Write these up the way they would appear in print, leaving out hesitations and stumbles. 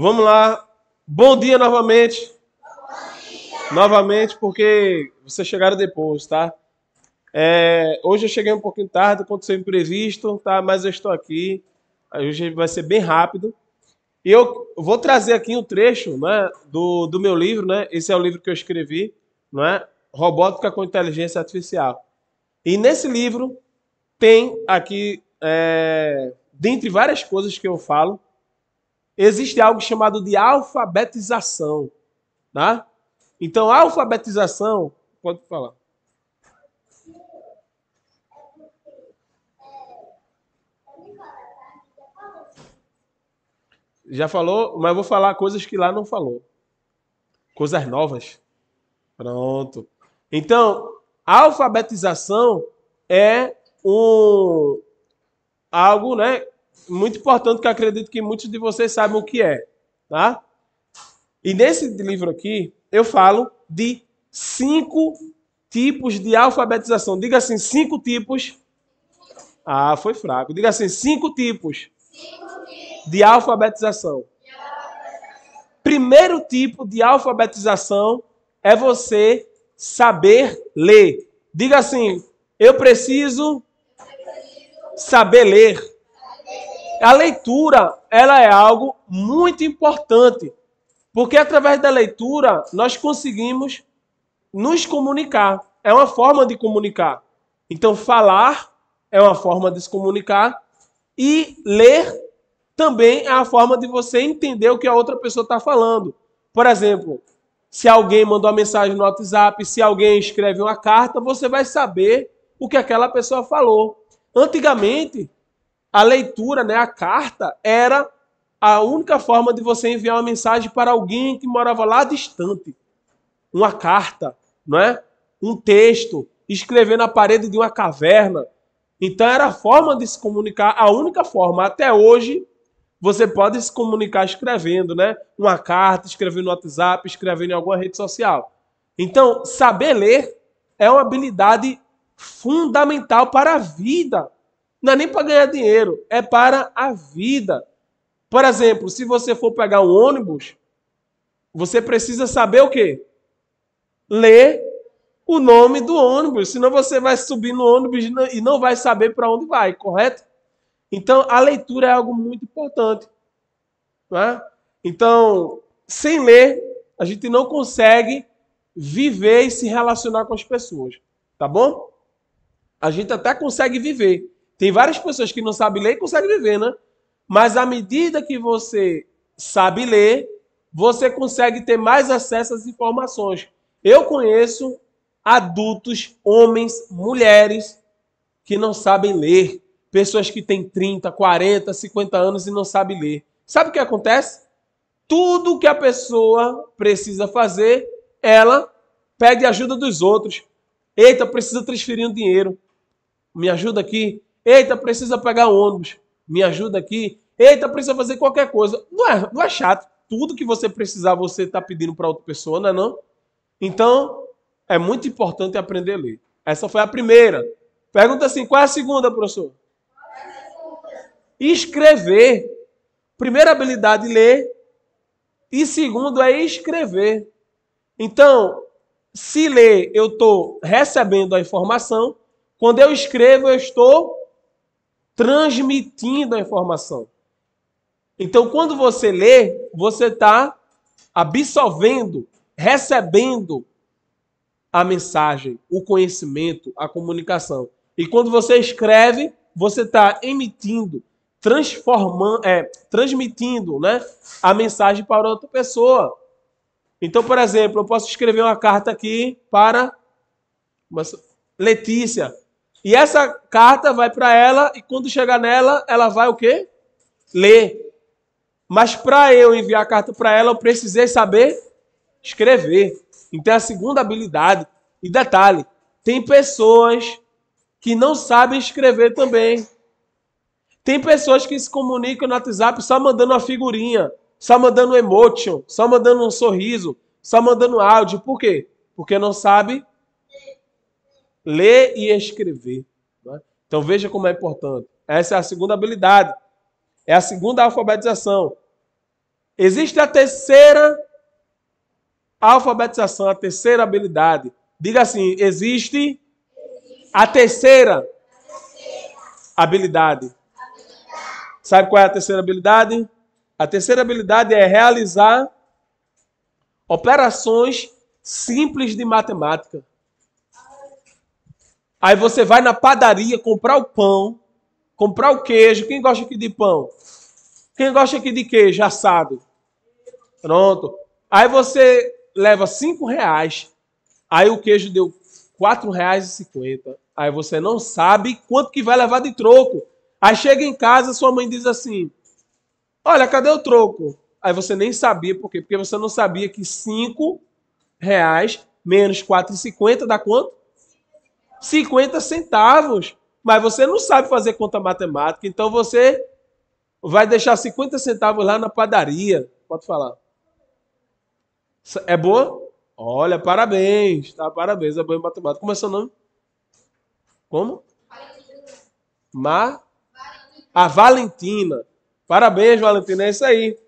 Vamos lá. Bom dia novamente. Novamente, porque vocês chegaram depois, tá? Hoje eu cheguei um pouquinho tarde, aconteceu um imprevisto, tá? Mas eu estou aqui. Hoje vai ser bem rápido. E eu vou trazer aqui um trecho, né, do meu livro, né? Esse é o livro que eu escrevi, não é? Robótica com Inteligência Artificial. E nesse livro tem aqui, dentre várias coisas que eu falo, existe algo chamado de alfabetização, tá? Então, a alfabetização, pode falar. Já falou, mas eu vou falar coisas que lá não falou. Coisas novas. Pronto. Então, a alfabetização é algo, né, muito importante que eu acredito que muitos de vocês sabem o que é, tá? E nesse livro aqui, eu falo de 5 tipos de alfabetização. Diga assim, 5 tipos. Ah, foi fraco. Diga assim, 5 tipos de alfabetização. Primeiro tipo de alfabetização é você saber ler. Diga assim, eu preciso saber ler. A leitura, ela é algo muito importante, porque através da leitura nós conseguimos nos comunicar. É uma forma de comunicar. Então, falar é uma forma de se comunicar e ler também é a forma de você entender o que a outra pessoa está falando. Por exemplo, se alguém mandou uma mensagem no WhatsApp, se alguém escreve uma carta, você vai saber o que aquela pessoa falou. Antigamente, a leitura, né, a carta, era a única forma de você enviar uma mensagem para alguém que morava lá distante. Uma carta, não é? Um texto, escrever na parede de uma caverna. Então era a forma de se comunicar, a única forma. Até hoje, você pode se comunicar escrevendo, né? Uma carta, escrevendo no WhatsApp, escrevendo em alguma rede social. Então, saber ler é uma habilidade fundamental para a vida. Não é nem para ganhar dinheiro, é para a vida. Por exemplo, se você for pegar um ônibus, você precisa saber o quê? Ler o nome do ônibus, senão você vai subir no ônibus e não vai saber para onde vai, correto? Então, a leitura é algo muito importante. Não é? Então, sem ler, a gente não consegue viver e se relacionar com as pessoas. Tá bom? A gente até consegue viver. Tem várias pessoas que não sabem ler e conseguem viver, né? Mas à medida que você sabe ler, você consegue ter mais acesso às informações. Eu conheço adultos, homens, mulheres, que não sabem ler. Pessoas que têm 30, 40, 50 anos e não sabem ler. Sabe o que acontece? Tudo que a pessoa precisa fazer, ela pede ajuda dos outros. Eita, precisa transferir um dinheiro. Me ajuda aqui. Eita, precisa pegar um ônibus. Me ajuda aqui. Eita, precisa fazer qualquer coisa. Não é chato. Tudo que você precisar, você está pedindo para outra pessoa, não é não? Então, é muito importante aprender a ler. Essa foi a primeira. Pergunta assim, qual é a segunda, professor? Escrever. Primeira habilidade, ler. E segundo é escrever. Então, se ler, eu estou recebendo a informação. Quando eu escrevo, eu estou transmitindo a informação. Então, quando você lê, você está absorvendo, recebendo a mensagem, o conhecimento, a comunicação. E quando você escreve, você está emitindo, transmitindo, né, a mensagem para outra pessoa. Então, por exemplo, eu posso escrever uma carta aqui para Letícia. E essa carta vai para ela e quando chegar nela, ela vai o quê? Ler. Mas para eu enviar a carta para ela, eu precisei saber escrever. Então é a segunda habilidade. E detalhe, tem pessoas que não sabem escrever também. Tem pessoas que se comunicam no WhatsApp só mandando uma figurinha, só mandando um emotion, só mandando um sorriso, só mandando áudio. Por quê? Porque não sabe ler e escrever. Né? Então veja como é importante. Essa é a segunda habilidade. É a segunda alfabetização. Existe a terceira alfabetização, a terceira habilidade. Diga assim, existe a terceira habilidade. Sabe qual é a terceira habilidade? A terceira habilidade é realizar operações simples de matemática. Aí você vai na padaria comprar o pão, comprar o queijo. Quem gosta aqui de pão? Quem gosta aqui de queijo assado? Pronto. Aí você leva R$5. Aí o queijo deu R$4,50. Aí você não sabe quanto que vai levar de troco. Aí chega em casa, sua mãe diz assim, olha, cadê o troco? Aí você nem sabia, por quê? Porque você não sabia que R$5 menos R$4,50 dá quanto? 50 centavos. Mas você não sabe fazer conta matemática, então você vai deixar 50 centavos lá na padaria. Pode falar. É boa? Olha, parabéns, tá? Parabéns, é boa em matemática. Como é seu nome? Como? A Valentina. Parabéns, Valentina, é isso aí.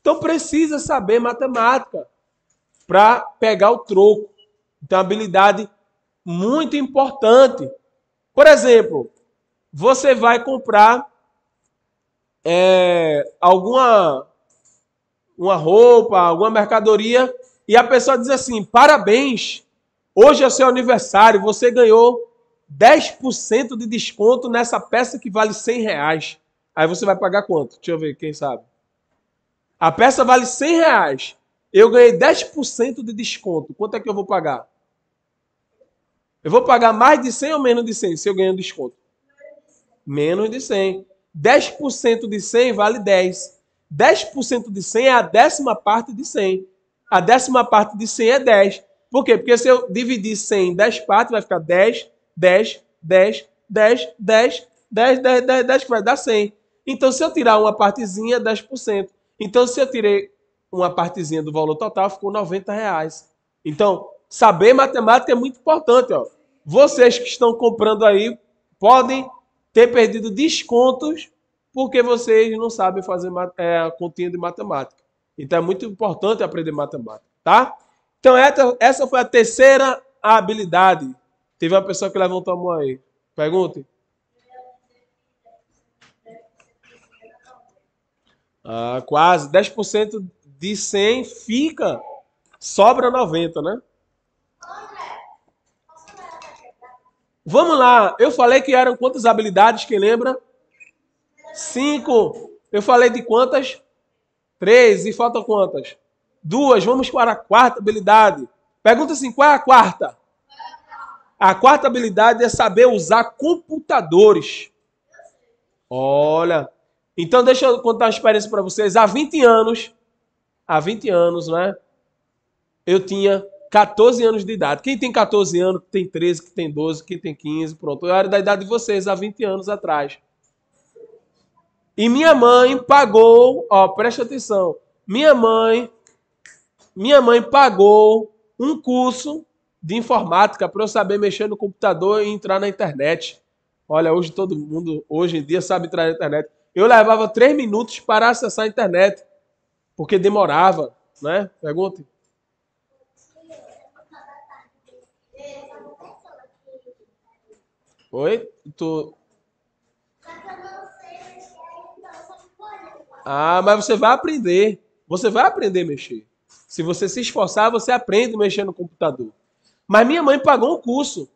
Então precisa saber matemática para pegar o troco. Então, habilidade muito importante. Por exemplo, você vai comprar uma roupa, alguma mercadoria, e a pessoa diz assim, parabéns, hoje é o seu aniversário, você ganhou 10% de desconto nessa peça que vale R$100. Aí você vai pagar quanto? Deixa eu ver, quem sabe. A peça vale R$100. Eu ganhei 10% de desconto. Quanto é que eu vou pagar? Eu vou pagar mais de 100 ou menos de 100 se eu ganhar desconto? Menos de 100. 10% de 100 vale 10. 10% de 100 é a 10ª parte de 100. A 10ª parte de 100 é 10. Por quê? Porque se eu dividir 100 em 10 partes, vai ficar 10, 10, 10, 10, 10, 10, 10, 10, 10, que vai dar 100. Então, se eu tirar uma partezinha, é 10%. Então, se eu tirei uma partezinha do valor total, ficou R$90. Então, saber matemática é muito importante. Ó. Vocês que estão comprando aí podem ter perdido descontos porque vocês não sabem fazer a continha de matemática. Então, é muito importante aprender matemática, tá? Então, essa foi a terceira habilidade. Teve uma pessoa que levantou a mão aí. Pergunte. Quase. 10% de 100 fica. Sobra 90, né? Vamos lá. Eu falei que eram quantas habilidades? Quem lembra? 5. Eu falei de quantas? 3. E faltam quantas? 2. Vamos para a quarta habilidade. Pergunta assim, qual é a quarta? A quarta habilidade é saber usar computadores. Olha. Então, deixa eu contar uma experiência para vocês. Há 20 anos, né? Eu tinha 14 anos de idade. Quem tem 14 anos, que tem 13, que tem 12, que tem 15, pronto. Eu era da idade de vocês, há 20 anos atrás. E minha mãe pagou, ó, preste atenção. Minha mãe pagou um curso de informática para eu saber mexer no computador e entrar na internet. Olha, hoje todo mundo, hoje em dia, sabe entrar na internet. Eu levava 3 minutos para acessar a internet, porque demorava, né? Pergunte. Oi? Mas você vai aprender. Você vai aprender a mexer. Se você se esforçar, você aprende a mexer no computador. Mas minha mãe pagou um curso.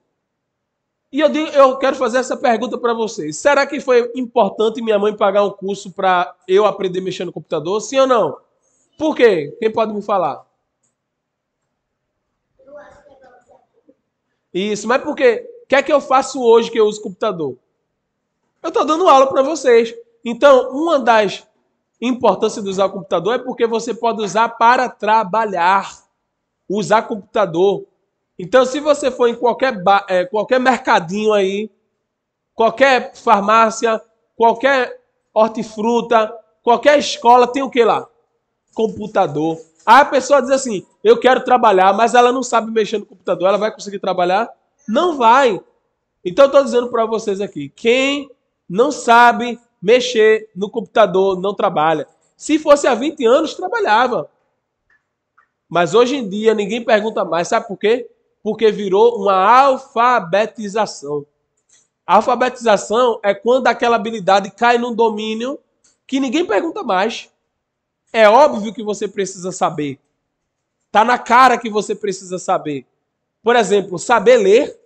E eu quero fazer essa pergunta para vocês. Será que foi importante minha mãe pagar um curso para eu aprender a mexer no computador? Sim ou não? Por quê? Quem pode me falar? Isso, mas por quê? O que é que eu faço hoje que eu uso computador? Eu estou dando aula para vocês. Então, uma das importâncias de usar o computador é porque você pode usar para trabalhar. Usar computador. Então, se você for em qualquer mercadinho aí, qualquer farmácia, qualquer hortifruta, qualquer escola, tem o que lá? Computador. Aí a pessoa diz assim, eu quero trabalhar, mas ela não sabe mexer no computador. Ela vai conseguir trabalhar? Não vai. Então, eu estou dizendo para vocês aqui, quem não sabe mexer no computador não trabalha. Se fosse há 20 anos, trabalhava. Mas hoje em dia ninguém pergunta mais. Sabe por quê? Porque virou uma alfabetização. A alfabetização é quando aquela habilidade cai num domínio que ninguém pergunta mais. É óbvio que você precisa saber. Está na cara que você precisa saber. Por exemplo, saber ler.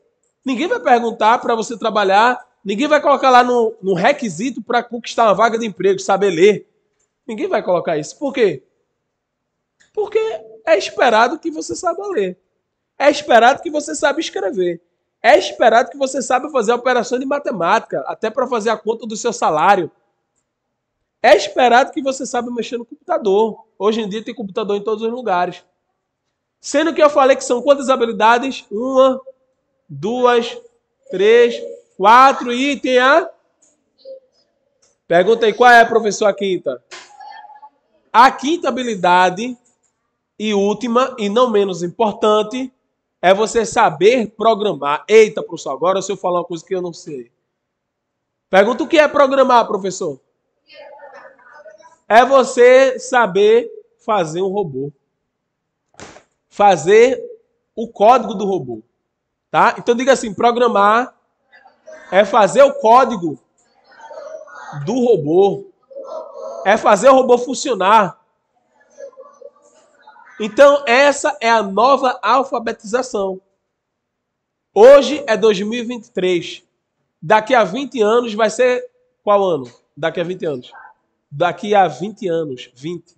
Ninguém vai perguntar para você trabalhar. Ninguém vai colocar lá no requisito para conquistar uma vaga de emprego, saber ler. Ninguém vai colocar isso. Por quê? Porque é esperado que você saiba ler. É esperado que você saiba escrever. É esperado que você saiba fazer operações de matemática, até para fazer a conta do seu salário. É esperado que você saiba mexer no computador. Hoje em dia tem computador em todos os lugares. Sendo que eu falei que são quantas habilidades? 1, 2, 3, 4 e tem a... Pergunta aí, qual é, professor, a quinta? A quinta habilidade e última, e não menos importante, é você saber programar. Eita, professor, agora se eu falar uma coisa que eu não sei. Pergunta o que é programar, professor? É você saber fazer um robô. Fazer o código do robô. Tá? Então diga assim, programar é fazer o código do robô. É fazer o robô funcionar. Então, essa é a nova alfabetização. Hoje é 2023. Daqui a 20 anos vai ser qual ano? Daqui a 20 anos. Daqui a 20 anos. 20.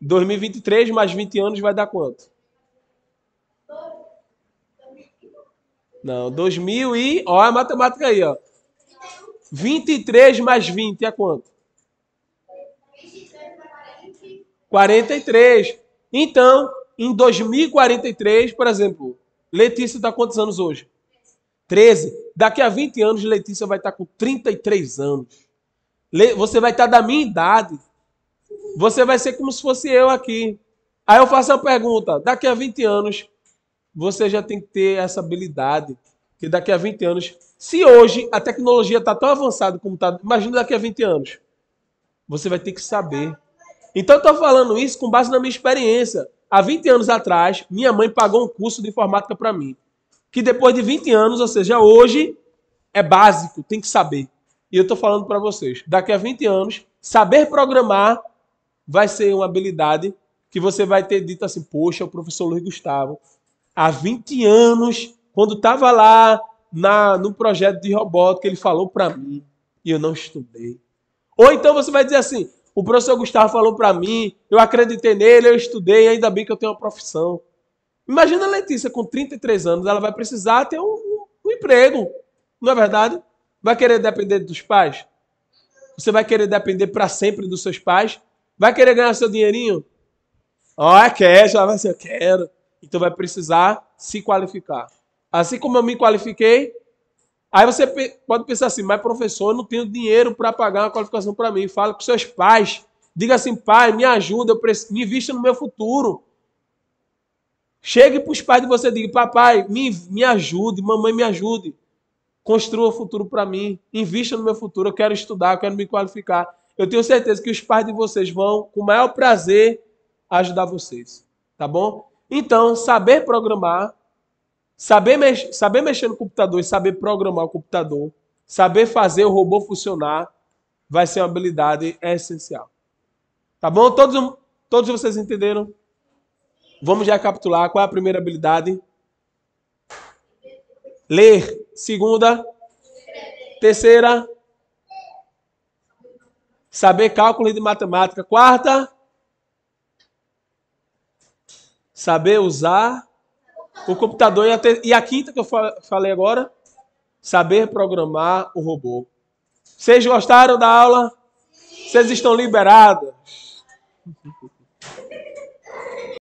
2023 mais 20 anos vai dar quanto? Não, 2000 e... Ó a matemática aí, ó. 23 mais 20 é quanto? 43. Então, em 2043, por exemplo, Letícia está quantos anos hoje? 13. Daqui a 20 anos, Letícia vai estar com 33 anos. Você vai estar da minha idade. Você vai ser como se fosse eu aqui. Aí eu faço a pergunta, daqui a 20 anos, você já tem que ter essa habilidade. Que daqui a 20 anos, se hoje a tecnologia está tão avançada como está, imagina daqui a 20 anos. Você vai ter que saber. Então eu estou falando isso com base na minha experiência. Há 20 anos atrás, minha mãe pagou um curso de informática para mim. Que depois de 20 anos, ou seja, hoje, é básico, tem que saber. E eu estou falando para vocês, daqui a 20 anos, saber programar vai ser uma habilidade que você vai ter dito assim, poxa, o professor Luiz Gustavo, há 20 anos, quando estava lá no projeto de robótica, ele falou para mim e eu não estudei. Ou então você vai dizer assim, o professor Gustavo falou para mim, eu acreditei nele, eu estudei, ainda bem que eu tenho uma profissão. Imagina a Letícia com 33 anos, ela vai precisar ter um emprego, não é verdade? Vai querer depender dos pais? Você vai querer depender para sempre dos seus pais? Vai querer ganhar seu dinheirinho? Quer, já vai ser, eu quero. Então vai precisar se qualificar. Assim como eu me qualifiquei, aí você pode pensar assim, mas professor, eu não tenho dinheiro para pagar uma qualificação para mim. Fala com seus pais. Diga assim, pai, me ajuda, me invista no meu futuro. Chegue para os pais de você e diga, papai, me ajude, mamãe me ajude. Construa o futuro para mim. Invista no meu futuro, eu quero estudar, eu quero me qualificar. Eu tenho certeza que os pais de vocês vão, com o maior prazer, ajudar vocês. Tá bom? Então, saber programar, saber mexer no computador e saber programar o computador, saber fazer o robô funcionar, vai ser uma habilidade essencial. Tá bom? Todos vocês entenderam? Vamos já recapitular. Qual é a primeira habilidade? Ler. Segunda. Terceira. Saber cálculo de matemática. Quarta. Saber usar o computador. E a quinta que eu falei agora? Saber programar o robô. Vocês gostaram da aula? Vocês estão liberados?